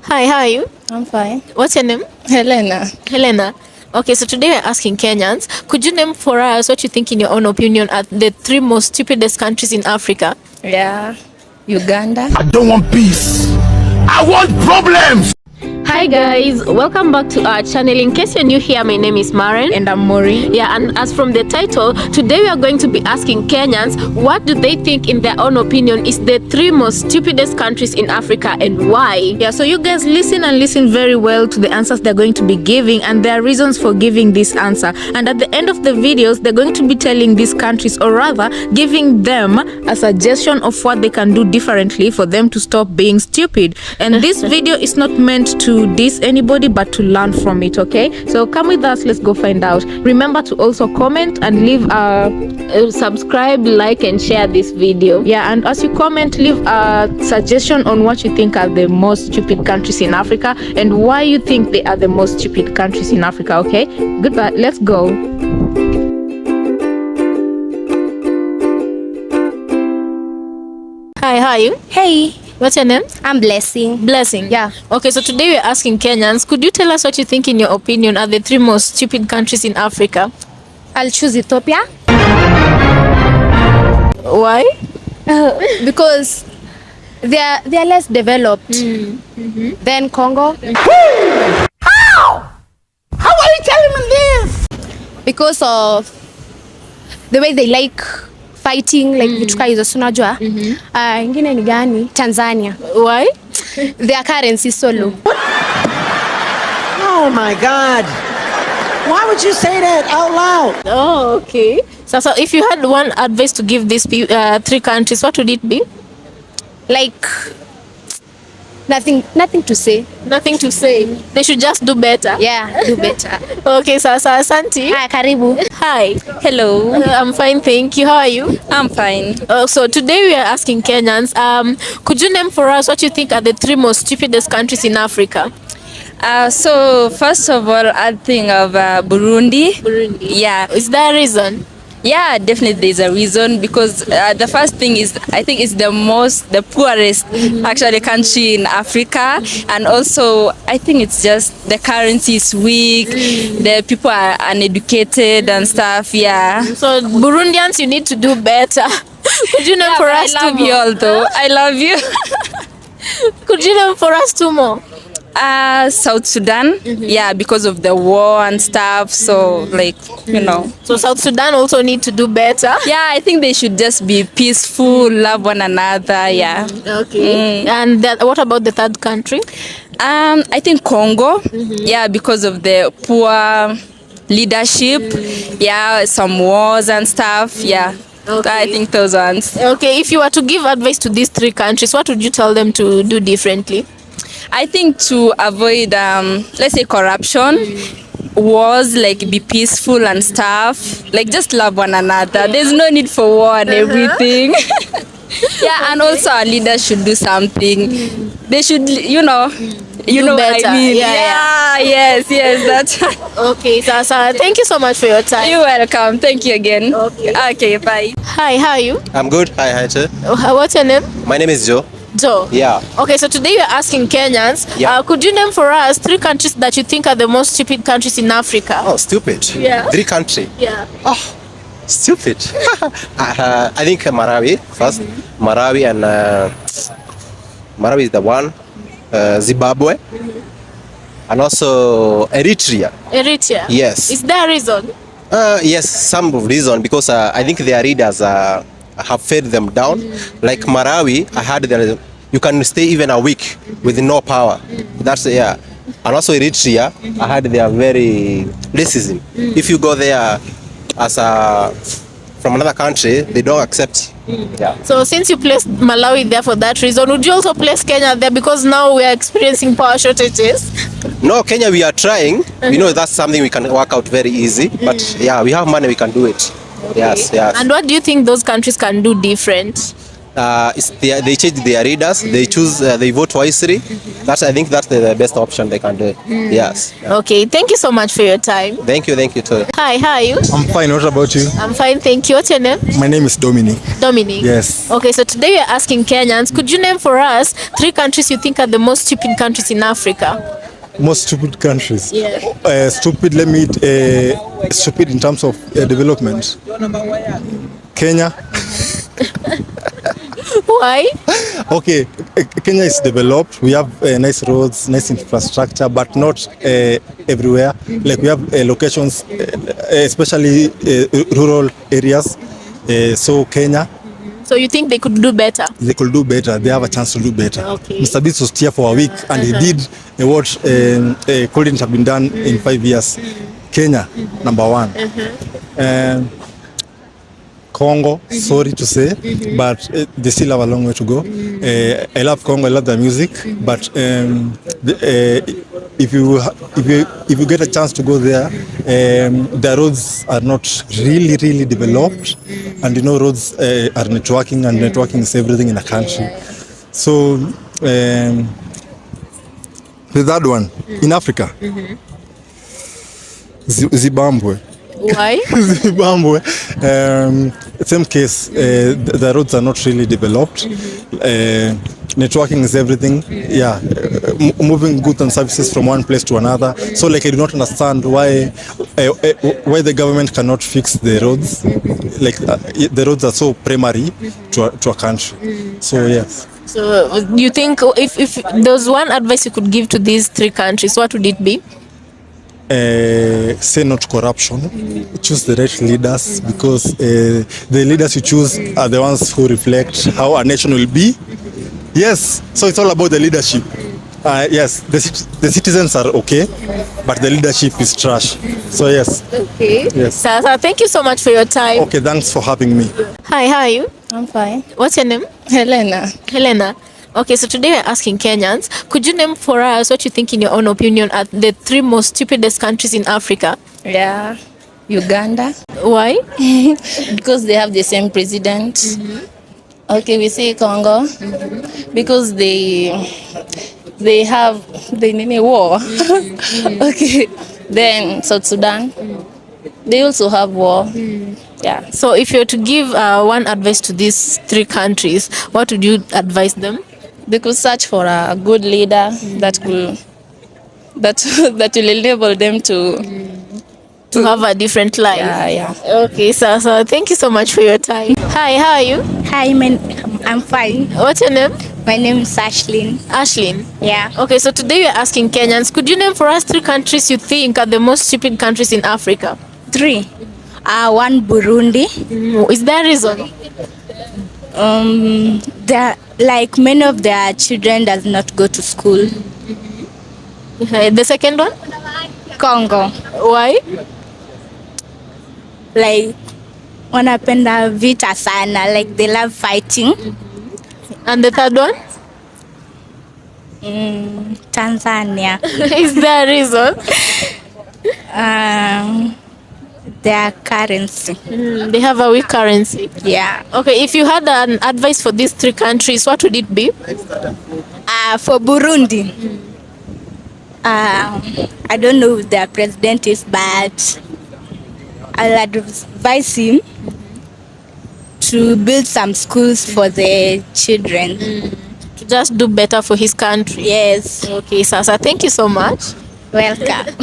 Hi, how are you? I'm fine. What's your name? Helena. Helena. Okay, so today we're asking Kenyans, could you name for us what you think, in your own opinion, are the three most stupidest countries in Africa? Yeah. Uganda. I don't want peace. I want problems. Hi guys, welcome back to our channel. In case you're new here, my name is Maren. And I'm Mori. Yeah, and as from the title, today we are going to be asking Kenyans what do they think, in their own opinion, is the three most stupidest countries in Africa and why. Yeah, so you guys listen and listen very well to the answers they're going to be giving and their reasons for giving this answer. And at the end of the videos, they're going to be telling these countries, or rather giving them a suggestion of what they can do differently for them to stop being stupid. And this video is not meant to diss anybody but to learn from it. Okay, so come with us, let's go find out. Remember to also comment and leave a subscribe, like and share this video. Yeah, and as you comment, leave a suggestion on what you think are the most stupid countries in Africa and why you think they are the most stupid countries in Africa. Okay, goodbye, let's go. Hi, how are you? Hey, What's your name? I'm Blessing. Blessing. Yeah. Okay, so today we're asking Kenyans, could you tell us what you think, in your opinion, are the three most stupid countries in Africa? I'll choose Ethiopia. Why? Because they are less developed than Congo. How? How are you telling me this? Because of the way they like fighting, like vitu hizo si unajua. Ingine ni gani? Tanzania. Why? Their currency is so low. Oh my God. Why would you say that out loud? Oh, okay. So if you had one advice to give these three countries, what would it be? Like nothing to say. Nothing to say. They should just do better. Yeah, do better. Okay, sasa asante. Hi, karibu. Hi. Hello, I'm fine, thank you. How are you? I'm fine. So today we are asking Kenyans, could you name for us what you think are the three most stupidest countries in Africa? So first of all, I think of Burundi. Burundi. Yeah, Is there a reason? yeah, definitely there's a reason because the first thing is I think it's the poorest actually country in Africa, and also I think it's just the currency is weak, the people are uneducated and stuff. Yeah. So Burundians, you need to do better. Could you name for us I love two you more? all though. I love you. Could you name for us two more? South Sudan, yeah, because of the war and stuff. So like, you know. So South Sudan also need to do better. Yeah, I think they should just be peaceful, love one another. Yeah. Okay. And what about the third country? I think Congo. Yeah, because of the poor leadership. Yeah, some wars and stuff. Yeah. Okay. I think those ones. Okay, if you were to give advice to these three countries, what would you tell them to do differently? I think to avoid, let's say, corruption, wars, like be peaceful and stuff. Like just love one another. There's no need for war and everything. Yeah, and also our leaders should do something. They should, you know what better. I mean. Yeah. Yes, that's. Okay, Sasa, thank you so much for your time. You're welcome. Thank you again. Okay, bye. Hi, how are you? I'm good. Hi, sir. What's your name? My name is Joe. Joe. Yeah. Okay, so today we are asking Kenyans, Yeah. could you name for us three countries that you think are the most stupid countries in Africa? Oh, stupid. Yeah. Three country. Yeah. Oh, stupid. I think Malawi first. Malawi and Malawi is the one. Zimbabwe. And also Eritrea. Eritrea. Yes. Is there a reason? Yes, some reason because I think their leaders have fed them down. Like Malawi, I heard that you can stay even a week with no power. That's yeah. And also Eritrea, I heard they are very racism. If you go there as from another country, they don't accept. Yeah. So since you placed Malawi there for that reason, would you also place Kenya there because now we are experiencing power shortages? No, Kenya, we are trying. We know that's something we can work out very easy. But yeah, we have money, we can do it. Okay. Yes. And what do you think those countries can do different? they change their leaders. They choose. They vote wisely. I think that's the best option they can do. Yes. Okay, thank you so much for your time. Thank you too. Hi, how are you? I'm fine. What about you? I'm fine, thank you. What's your name? My name is Dominic. Dominic. Yes. Okay, so today we are asking Kenyans, could you name for us 3 countries you think are the most stupid countries in Africa? Most stupid countries. Yeah. Stupid. Let me stupid in terms of development. Kenya. Why? Okay, Kenya is developed. We have nice roads, nice infrastructure, but not everywhere. Like we have locations, especially rural areas. So Kenya, So you think they could do better? they could do better. They have a chance to do better. Okay. Mr. Beast was here for a week and he did what couldn't have been done in 5 years. Kenya, number 1. Congo, sorry to say, but they still have a long way to go. I love Congo, I love their music, but if you get a chance to go there, the roads are not really developed, and you know roads are networking, and networking is everything in a country. So the third one in Africa, Zimbabwe. Why? Zimbabwe, same case. The roads are not really developed. Networking is everything. Yeah, moving goods and services from one place to another. So, like, I do not understand why the government cannot fix the roads. Like, the roads are so primary to a country. So, yes. So you think if there was one advice you could give to these 3 countries, what would it be? Say not corruption. Choose the right leaders, because the leaders you choose are the ones who reflect how a nation will be. Yes, so it's all about the leadership. Yes, the citizens are okay, but the leadership is trash. So yes. Okay. Yes. Sasa, thank you so much for your time. Okay, thanks for having me. Hi, how are you? I'm fine. What's your name? Helena. Helena. Okay, so today we're asking Kenyans, could you name for us what you think in your own opinion are the 3 most stupidest countries in Africa? Yeah. Uganda. Why? Because they have the same president. Okay, we say Congo. Because they need a war. Okay. Then South Sudan. They also have war. Yeah. So if you were to give one advice to these 3 countries, what would you advise them? They could search for a good leader that will enable them To have a different life. yeah. Okay, so thank you so much for your time. Hi, how are you? Hi, I'm fine. What's your name? My name is Ashleigh. Ashleigh. Yeah. Okay, so today we're asking Kenyans, could you name for us 3 countries you think are the most stupid countries in Africa? 3. 1 Burundi. Is there a reason? Like many of their children does not go to school. The second one? Congo. Why? Like wanapenda vita sana, like they love fighting. And the third one? Tanzania. Is there a reason? Their currency. They have a weak currency. Yeah. Okay, if you had an advice for these 3 countries, what would it be? For Burundi, I don't know who their president is, but I'll advise him to build some schools for the children. To just do better for his country. Yes. Okay, Sasa, thank you so much. Welcome.